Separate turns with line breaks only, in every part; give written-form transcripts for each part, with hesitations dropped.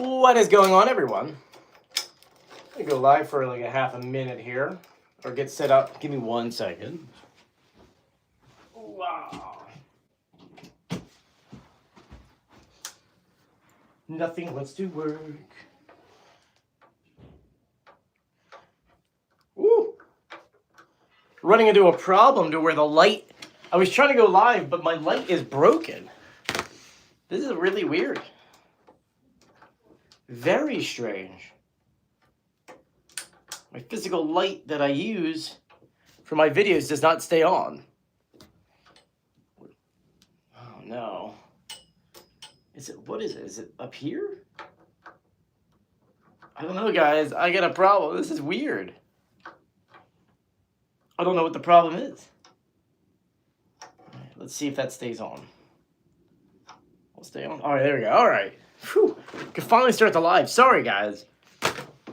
What is going on, everyone? I'm gonna go live for like a half a minute here, or get set up. Give me 1 second. Wow. Nothing wants to work. Woo! Running into a problem to where the light. I was trying to go live, but my light is broken. This is really weird. Very strange. My physical light that I use for my videos does not stay on. Oh no. What is it? Is it up here? I don't know, guys. I got a problem. This is weird. I don't know what the problem is. Let's see if that stays on. We'll stay on. All right, there we go. All right. Whew. Can finally start the live. Sorry, guys.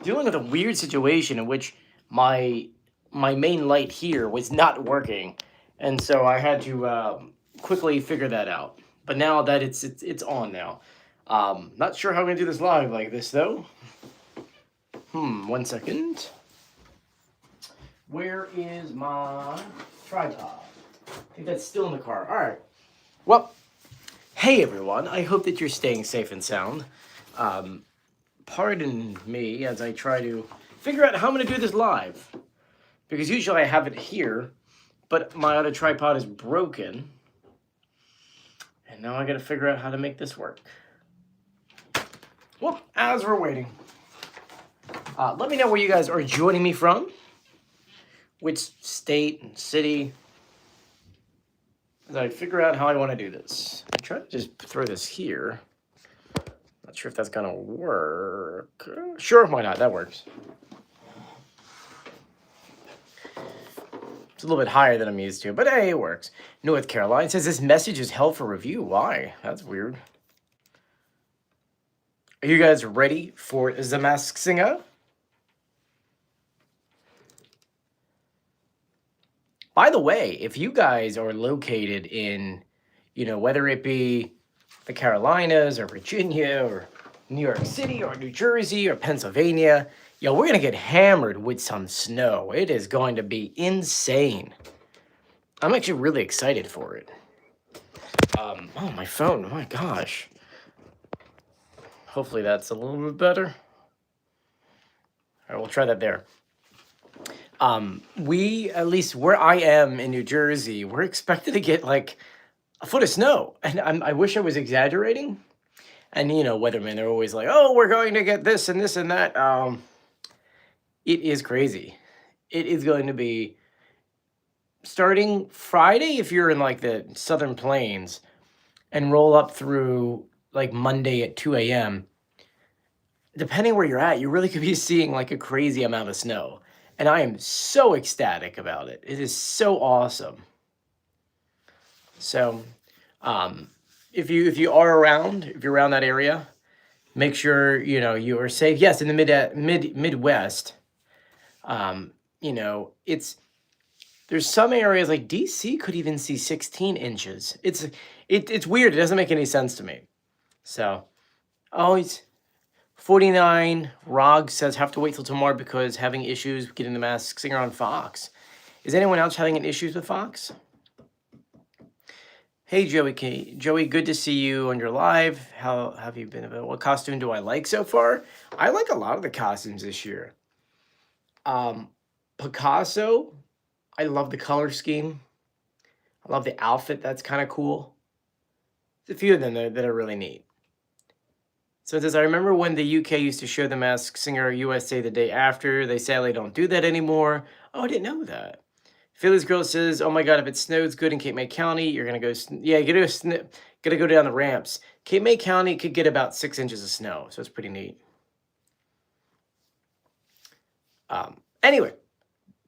Dealing with a weird situation in which my main light here was not working, and so I had to quickly figure that out. But now that it's on now. Not sure how I'm gonna do this live like this though. 1 second. Where is my tripod? I think that's still in the car. All right. Well, hey everyone. I hope that you're staying safe and sound. Pardon me as I try to figure out how I'm going to do this live. Because usually I have it here, but my other tripod is broken. And now I got to figure out how to make this work. Well, as we're waiting, let me know where you guys are joining me from. Which state and city. As I figure out how I want to do this. I try to just throw this here. Not sure if that's gonna work. Sure, why not? That works. It's a little bit higher than I'm used to, but hey, it works. North Carolina says this message is held for review. Why? That's weird. Are you guys ready for The Masked Singer? By the way, if you guys are located in, whether it be the Carolinas or Virginia or New York City or New Jersey or Pennsylvania, we're going to get hammered with some snow. It is going to be insane. I'm actually really excited for it. Oh, my phone. Oh, my gosh. Hopefully that's a little bit better. All right, we'll try that there. We, at least where I am in New Jersey, we're expected to get like a foot of snow. And I wish I was exaggerating. And, weathermen, they're always like, oh, we're going to get this and this and that. It is crazy. It is going to be starting Friday, if you're in like the Southern Plains, and roll up through like Monday at 2 a.m. Depending where you're at, you really could be seeing like a crazy amount of snow. And I am so ecstatic about it. It is so awesome. So, if you are around, if you're around that area, make sure you are safe. Yes, in the Midwest, there's some areas like DC could even see 16 inches. It's weird. It doesn't make any sense to me. So, it's 49, Rog says, have to wait till tomorrow because having issues getting The Masked Singer on Fox. Is anyone else having any issues with Fox? Hey, Joey. Joey, good to see you on your live. How have you been? What costume do I like so far? I like a lot of the costumes this year. Picasso, I love the color scheme. I love the outfit. That's kind of cool. There's a few of them that are really neat. So it says, I remember when the UK used to show The Masked Singer USA the day after. They sadly don't do that anymore. Oh, I didn't know that. Philly's Girl says, oh my God, if it snows good in Cape May County, you're going to go, you gotta go down the ramps. Cape May County could get about 6 inches of snow, so it's pretty neat. Anyway,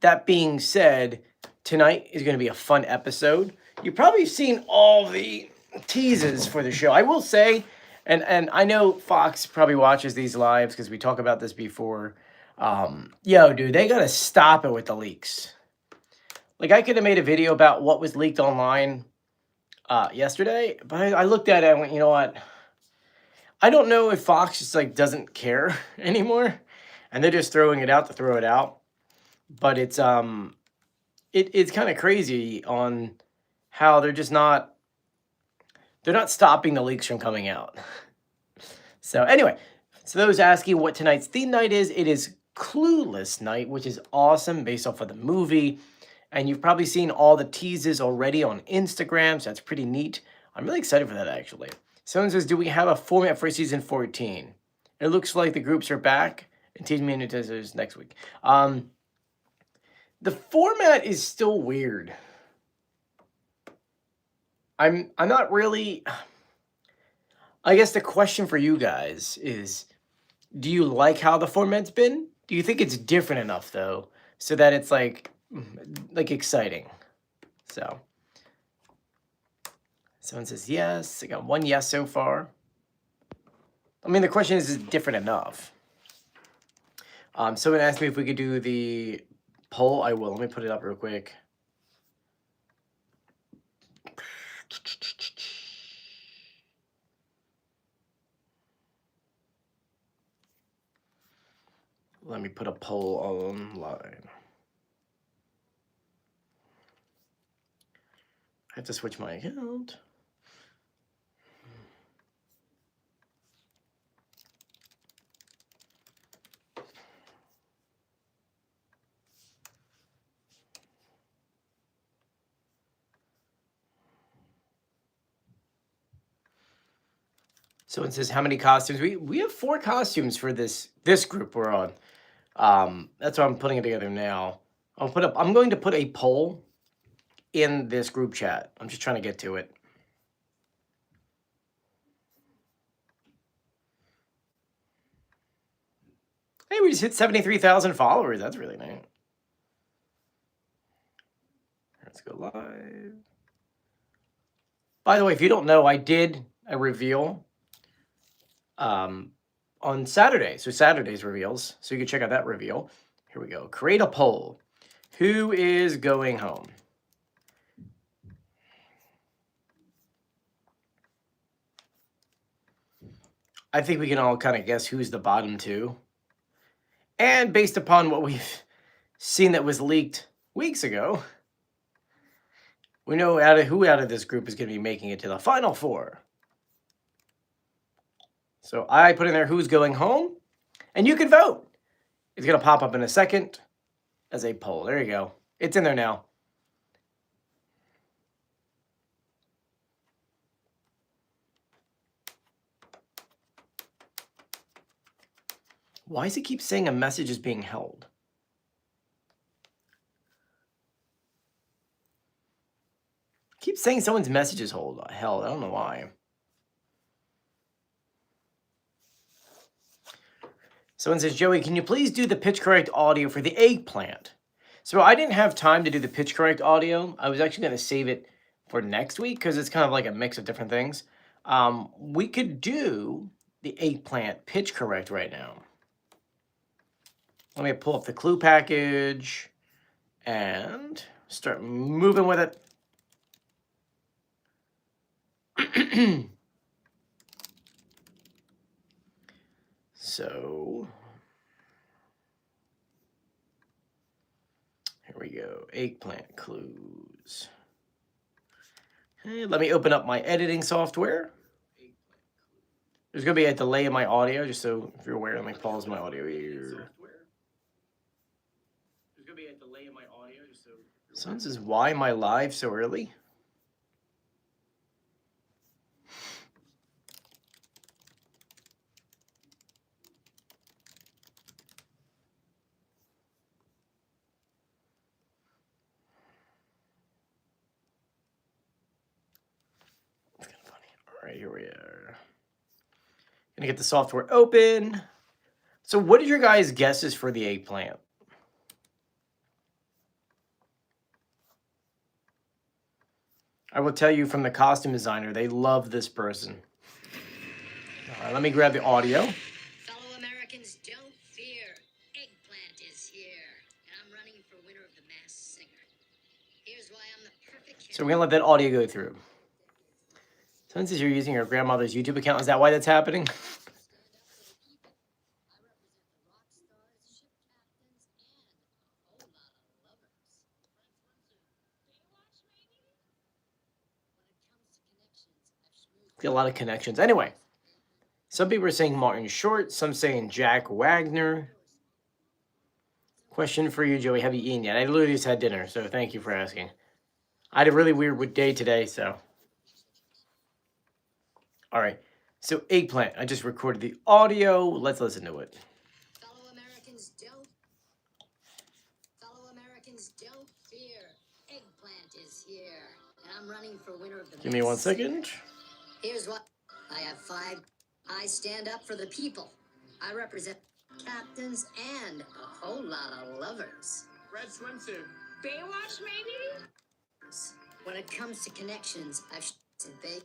that being said, tonight is going to be a fun episode. You've probably seen all the teases for the show. I will say, and I know Fox probably watches these lives because we talk about this before. Dude, they got to stop it with the leaks. Like, I could have made a video about what was leaked online yesterday, but I looked at it and went, you know what? I don't know if Fox just like doesn't care anymore, and they're just throwing it out to throw it out. But it's kind of crazy on how they're not stopping the leaks from coming out. So anyway, so those asking what tonight's theme night is, it is Clueless Night, which is awesome based off of the movie. And you've probably seen all the teases already on Instagram, so that's pretty neat. I'm really excited for that, actually. Someone says, do we have a format for season 14? It looks like the groups are back, and Team Community is next week. The format is still weird. I'm not really... I guess the question for you guys is, do you like how the format's been? Do you think it's different enough, though, so that it's like exciting? So, someone says yes. I got one yes so far. I mean, the question is it different enough? Someone asked me if we could do the poll. I will. Let me put it up real quick. Let me put a poll online. I have to switch my account. Someone says, how many costumes? We have 4 costumes for this group we're on. That's why I'm putting it together now. I'm going to put a poll in this group chat. I'm just trying to get to it. Hey, we just hit 73,000 followers. That's really nice. Let's go live. By the way, if you don't know, I did a reveal on Saturday. So Saturday's reveals. So you can check out that reveal. Here we go. Create a poll. Who is going home? I think we can all kind of guess who's the bottom 2. And based upon what we've seen that was leaked weeks ago, we know who out of this group is going to be making it to the final 4. So I put in there who's going home, and you can vote. It's going to pop up in a second as a poll. There you go. It's in there now. Why does it keep saying a message is being held? Keep saying someone's message is held. I don't know why. Someone says, Joey, can you please do the pitch correct audio for the eggplant? So I didn't have time to do the pitch correct audio. I was actually going to save it for next week because it's kind of like a mix of different things. We could do the eggplant pitch correct right now. Let me pull up the clue package and start moving with it. So here we go. Eggplant clues. Okay, let me open up my editing software. There's going to be a delay in my audio, just so if you're aware. Let me pause my audio here. There's going to be a delay in my audio, just so. Someone says, why am I live so early? It's kind of funny. All right, here we are. Gonna get the software open. So what are your guys' guesses for the eggplant? I will tell you from the costume designer, they love this person. All right, let me grab the audio.
Fellow Americans, don't fear. Eggplant is here. And I'm running for winner of the Masked Singer. Here's why I'm the perfect.
So we're gonna let that audio go through. Someone says you're using your grandmother's YouTube account. Is that why that's happening? Got a lot of connections. Anyway, some people are saying Martin Short, some saying Jack Wagner. Question for you, Joey. Have you eaten yet? I literally just had dinner, so thank you for asking. I had a really weird day today, so. All right. So, eggplant. I just recorded the audio. Let's listen to it.
Fellow Americans, don't fear. Eggplant is here, and I'm running for winner of the
Give me 1
Masked Singer.
second.
Here's what I have 5. I stand up for the people. I represent captains and a whole lot of lovers.
Red swimsuit. Baywatch, maybe?
When it comes to connections, I've in Bay,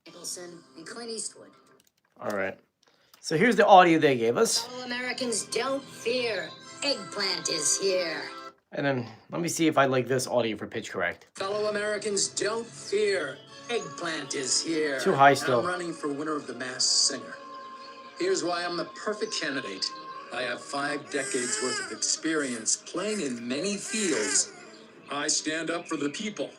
Nicholson, and Clint Eastwood.
All right. So here's the audio they gave us.
Fellow Americans, don't fear. Eggplant is here.
And then let me see if I like this audio for pitch correct.
Fellow Americans, don't fear. Eggplant is here.
Too high still.
I'm running for winner of the Masked Singer. Here's why I'm the perfect candidate. I have 5 decades worth of experience playing in many fields. I stand up for the people.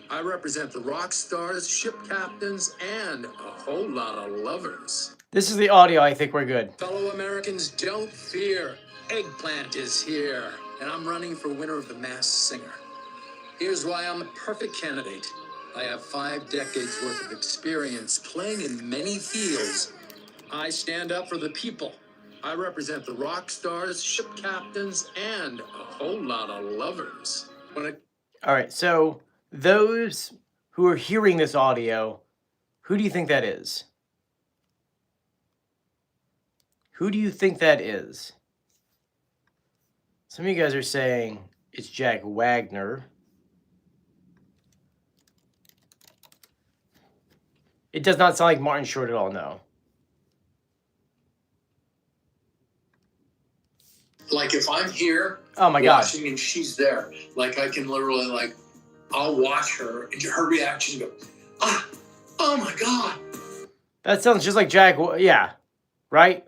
I represent the rock stars, ship captains, and a whole lot of lovers.
This is the audio. I think we're good.
Fellow Americans, don't fear. Eggplant is here, and I'm running for winner of the Masked Singer. Here's why I'm the perfect candidate. I have 5 decades worth of experience playing in many fields. I stand up for the people. I represent the rock stars, ship captains, and a whole lot of lovers.
All right. So those who are hearing this audio, who do you think that is? Who do you think that is? Some of you guys are saying it's Jack Wagner. It does not sound like Martin Short at all, no.
Like if I'm here,
Oh my God.
watching and she's there, like I can literally I'll watch her and her reaction go, oh my God.
That sounds just like Jack. Yeah, right?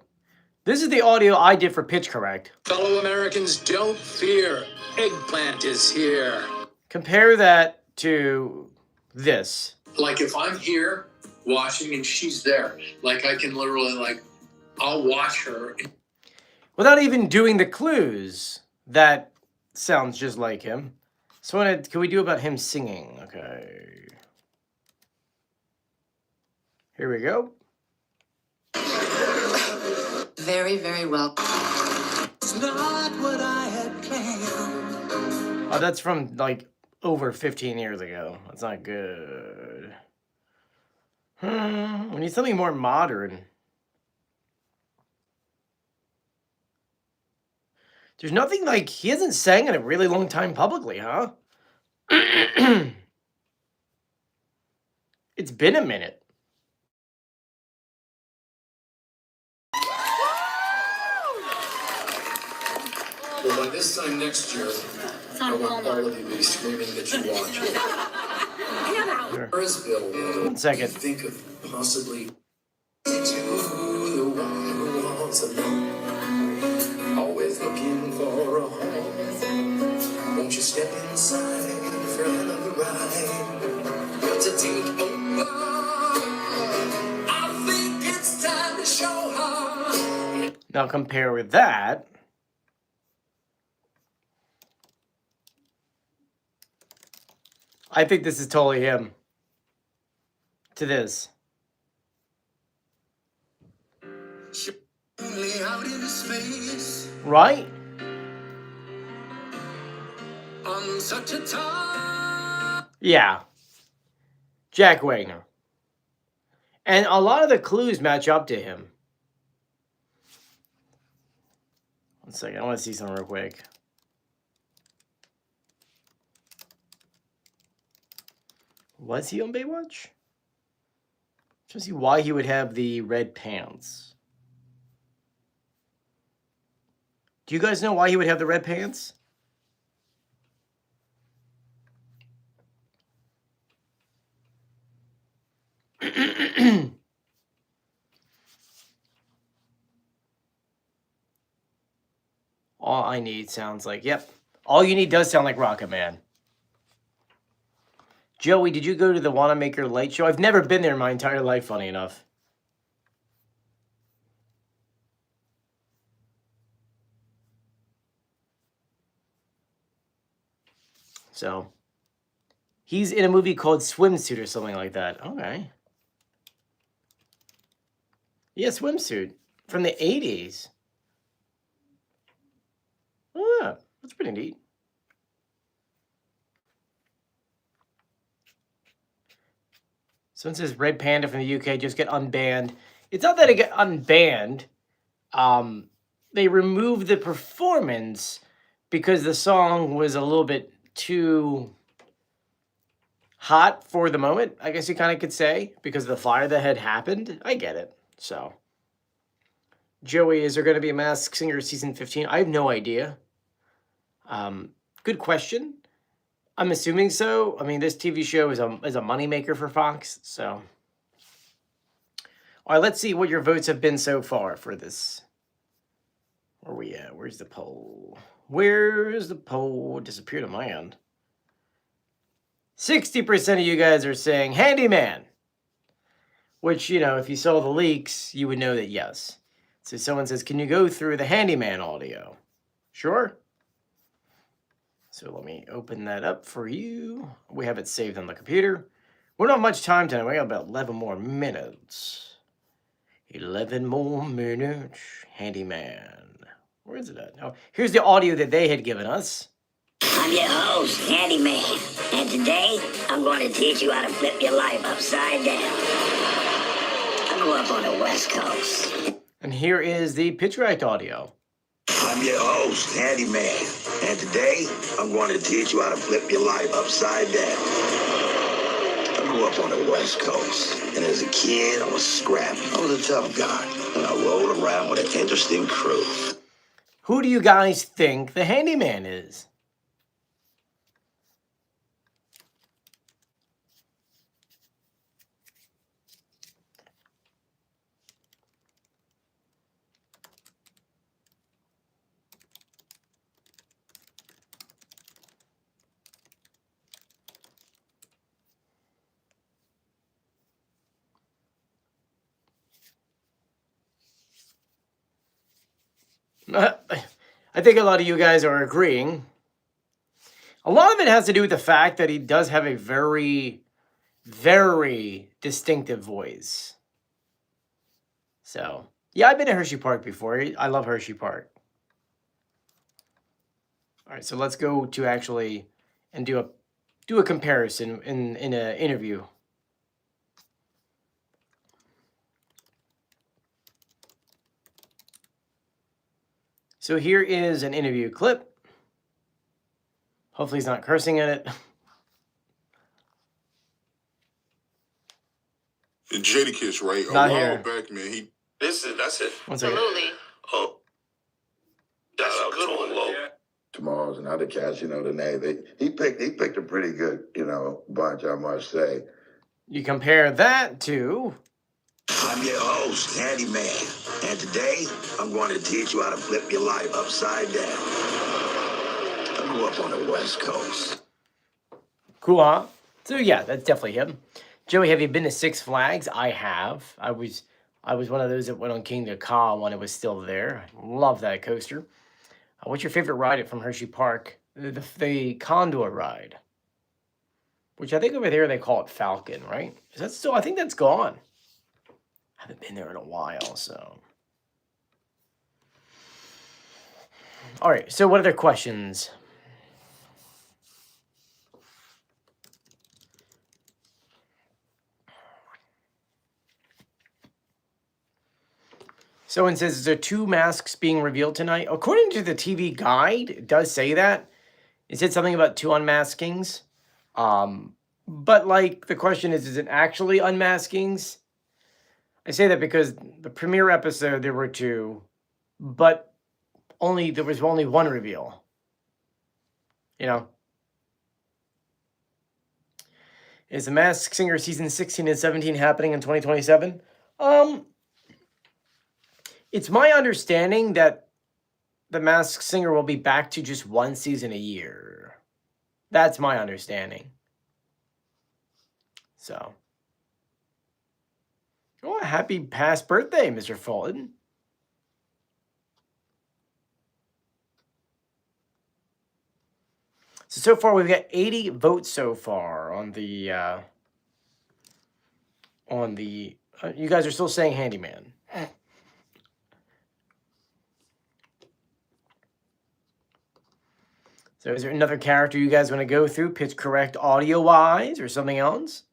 This is the audio I did for pitch correct.
Fellow Americans, don't fear. Eggplant is here.
Compare that to this.
Like if I'm here watching and she's there, like I can literally I'll watch her.
Without even doing the clues, that sounds just like him. So can we do about him singing? Okay. Here we go.
Very, very well.
It's not what I had planned.
Oh, that's from like over 15 years ago. That's not good. We need something more modern. There's nothing like, he hasn't sang in a really long time publicly, huh? It's been a minute.
Well, by this time next year, I want all of you to be screaming that you watch.
Sure.
Where is Bill?
1 second.
Think of possibly to the one who wants alone. Always looking for a home. Won't you step inside for another ride? But to take over, I think it's time to show her.
Now compare with that. I think this is totally him. To this.
Out into space
Right?
on such a time.
Yeah. Jack Wagner. And a lot of the clues match up to him. 1 second. I want to see something real quick. Was he on Baywatch? Just see why he would have the red pants. Do you guys know why he would have the red pants? All I need sounds like, yep. All you need does sound like Rocket Man. Joey, did you go to the Wanamaker Light Show? I've never been there in my entire life, funny enough. So, he's in a movie called Swimsuit or something like that. Okay. Yeah, Swimsuit from the 80s. Oh, yeah, that's pretty neat. Someone says Red Panda from the UK just get unbanned. It's not that it get unbanned. They removed the performance because the song was a little bit too hot for the moment, I guess you kind of could say, because of the fire that had happened. I get it. So, Joey, is there going to be a Masked Singer season 15? I have no idea. Good question. I'm assuming so. I mean, this TV show is a moneymaker for Fox. So, all right, let's see what your votes have been so far for this. Where are we at? Where's the poll? Where's the poll? It disappeared on my end. 60% of you guys are saying Handyman, which, you know, if you saw the leaks, you would know that yes. So someone says, can you go through the Handyman audio? Sure. So let me open that up for you. We have it saved on the computer. We don't have much time tonight. We got about 11 more minutes. 11 more minutes. Handyman. Where is it at? Oh, here's the audio that they had given us.
I'm your host, Handyman, and today I'm going to teach you how to flip your life upside down. I grew up on the West Coast.
And here is the Pitch Right audio.
I'm your host, Handyman, and today I'm going to teach you how to flip your life upside down. I grew up on the West Coast, and as a kid, I was scrappy. I was a tough guy, and I rolled around with an interesting crew.
Who do you guys think the Handyman is? I think a lot of you guys are agreeing. A lot of it has to do with the fact that he does have a very, very distinctive voice. So, yeah, I've been to Hershey Park before. I love Hershey Park. All right, so let's go to actually and do a comparison in an interview. So here is an interview clip. Hopefully he's not cursing in it.
Jadakiss, right?
Not
a while
here.
back, man.
That's it.
One second.
Absolutely.
Oh, that's a good one, Lo. Tomorrow's and other cats, you know, he picked a pretty good, you know, bunch, I must say.
You compare that to...
I'm your host, Handyman, and today I'm going to teach you how to flip your life upside down. I grew up on the West Coast.
Cool, huh? So yeah, that's definitely him. Joey, have you been to Six Flags? I have. I was one of those that went on King to Ka when it was still there. I love that coaster. What's your favorite ride from Hershey Park? The Condor ride, which I think over there they call it Falcon, right? Is that still? I think that's gone. I haven't been there in a while, so. All right, so what other questions? Someone says, is there 2 masks being revealed tonight? According to the TV guide, it does say that. It said something about 2 unmaskings. But, like, the question is it actually unmaskings? I say that because the premiere episode, there were 2, but there was only 1 reveal. You know? Is The Masked Singer season 16 and 17 happening in 2027? It's my understanding that The Masked Singer will be back to just 1 season a year. That's my understanding. So, oh, happy past birthday, Mr. Fulton. So far we've got 80 votes so far on the you guys are still saying Handyman. So is there another character you guys want to go through, pitch correct audio-wise, or something else?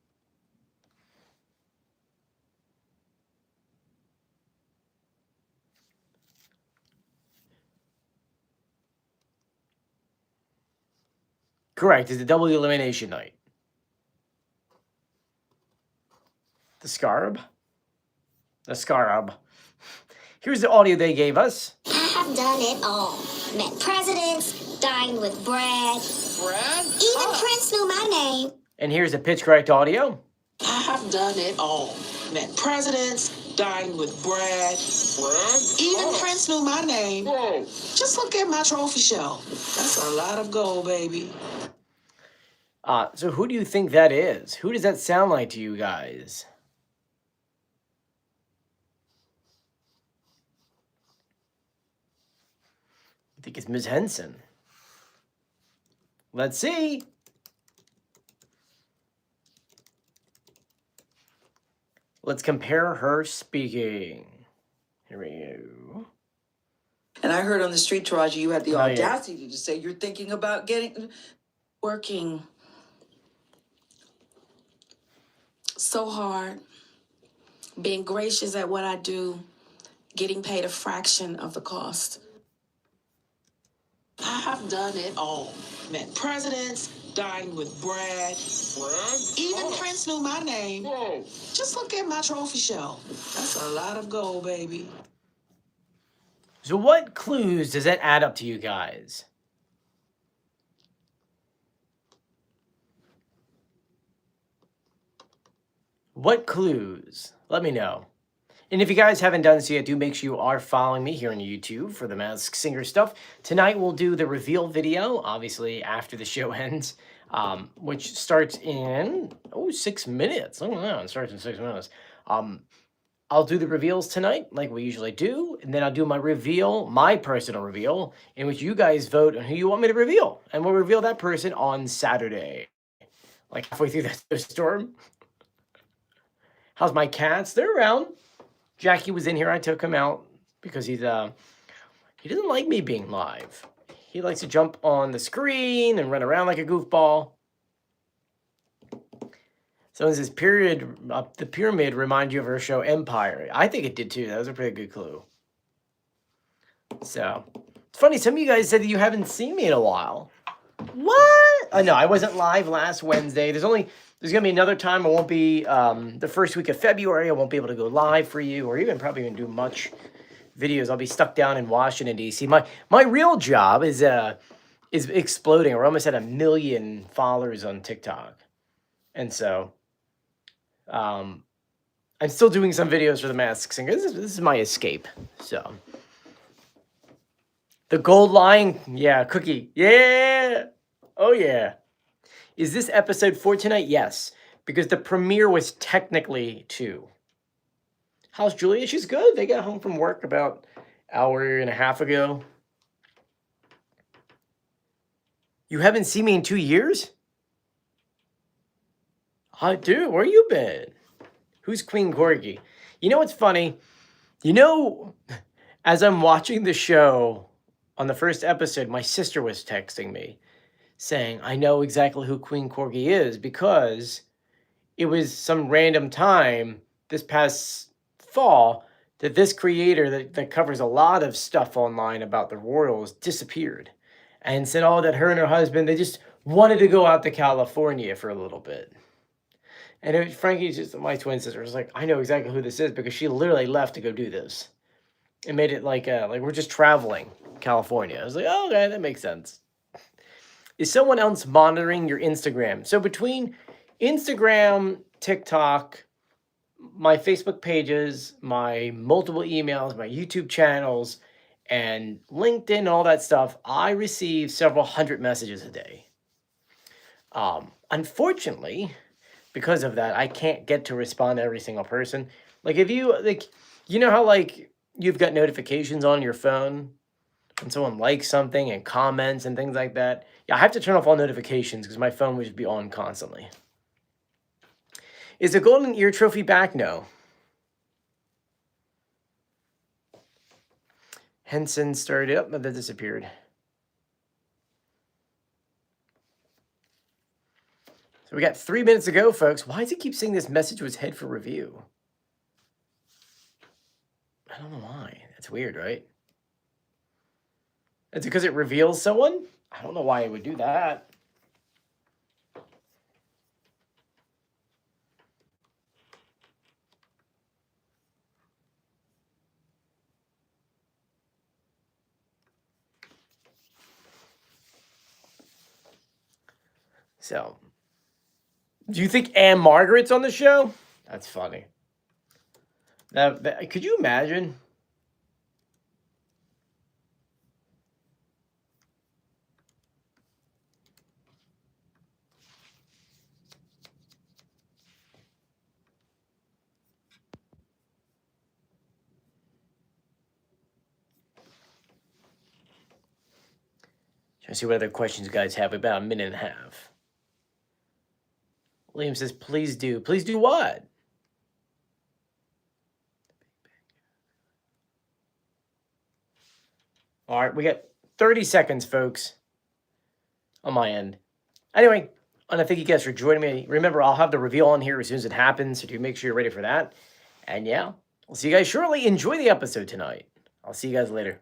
Correct. It's a double elimination night. The Scarab? The Scarab. Here's the audio they gave us.
I've done it all. Met presidents, dined with Brad.
Brad?
Even Prince knew my name.
And here's the pitch correct audio.
I have done it all. Met presidents, dined with Brad.
Brad?
Even Prince knew my name.
Whoa.
Just look at my trophy shelf. That's a lot of gold, baby.
So who do you think that is? Who does that sound like to you guys? I think it's Ms. Henson. Let's see. Let's compare her speaking. Here we go.
And I heard on the street, Taraji, you had the
Oh, yeah.
audacity to say you're thinking about
Working so hard, being gracious at what I do, getting paid a fraction of the cost. I have done it all. Met presidents, dined with Brad.
Brad?
Even Prince knew my name.
Whoa.
Just look at my trophy shelf. That's a lot of gold, baby.
So what clues does that add up to you guys? What clues? Let me know. And if you guys haven't done so yet, do make sure you are following me here on YouTube for the Masked Singer stuff. Tonight we'll do the reveal video, obviously after the show ends, which starts in 6 minutes. Oh wow, it starts in 6 minutes. I'll do the reveals tonight, like we usually do, and then I'll do my reveal, my personal reveal, in which you guys vote on who you want me to reveal, and we'll reveal that person on Saturday, like halfway through the storm. How's my cats? They're around. Jackie was in here. I took him out because he doesn't like me being live. He likes to jump on the screen and run around like a goofball. So is this the pyramid remind you of her show Empire? I think it did too. That was a pretty good clue. So it's funny. Some of you guys said that you haven't seen me in a while. What? I know I wasn't live last Wednesday. There's gonna be another time I won't be. The first week of February, I won't be able to go live for you, or even probably even do much videos. I'll be stuck down in Washington D.C. My real job is exploding. We're almost at 1 million followers on TikTok, and so I'm still doing some videos for the Masked Singer. This is my escape. So the gold line, yeah, Cookie, yeah, oh yeah. Is this episode 4 tonight? Yes, because the premiere was technically 2. How's Julia? She's good. They got home from work about an hour and a half ago. You haven't seen me in 2 years? I do. Where you been? Who's Queen Corgi? You know what's funny? You know, as I'm watching the show on the first episode, my sister was texting me saying, I know exactly who Queen Corgi is because it was some random time this past fall that this creator that covers a lot of stuff online about the royals disappeared and said, that her and her husband, they just wanted to go out to California for a little bit. And Frankie's just my twin sister was like, I know exactly who this is because she literally left to go do this. It made it like we're just traveling California. I was like, oh, okay, that makes sense. Is someone else monitoring your Instagram? So between Instagram, TikTok, my Facebook pages, my multiple emails, my YouTube channels, and LinkedIn, all that stuff, I receive several hundred messages a day. Unfortunately, because of that, I can't get to respond to every single person. Like if you like, you know how like you've got notifications on your phone when someone likes something and comments and things like that. Yeah, I have to turn off all notifications because my phone would just be on constantly. Is the golden ear trophy back? No. Henson started up, but then disappeared. So we got 3 minutes to go, folks. Why does it keep saying this message was head for review? I don't know why. That's weird, right? It's because it reveals someone? I don't know why it would do that. So, do you think Anne Margaret's on the show? That's funny. Could you imagine? Trying to see what other questions you guys have. About a minute and a half. William says, please do. Please do what? All right, we got 30 seconds, folks, on my end. Anyway, and I thank you guys for joining me. Remember, I'll have the reveal on here as soon as it happens, so do make sure you're ready for that. And yeah, we'll see you guys shortly. Enjoy the episode tonight. I'll see you guys later.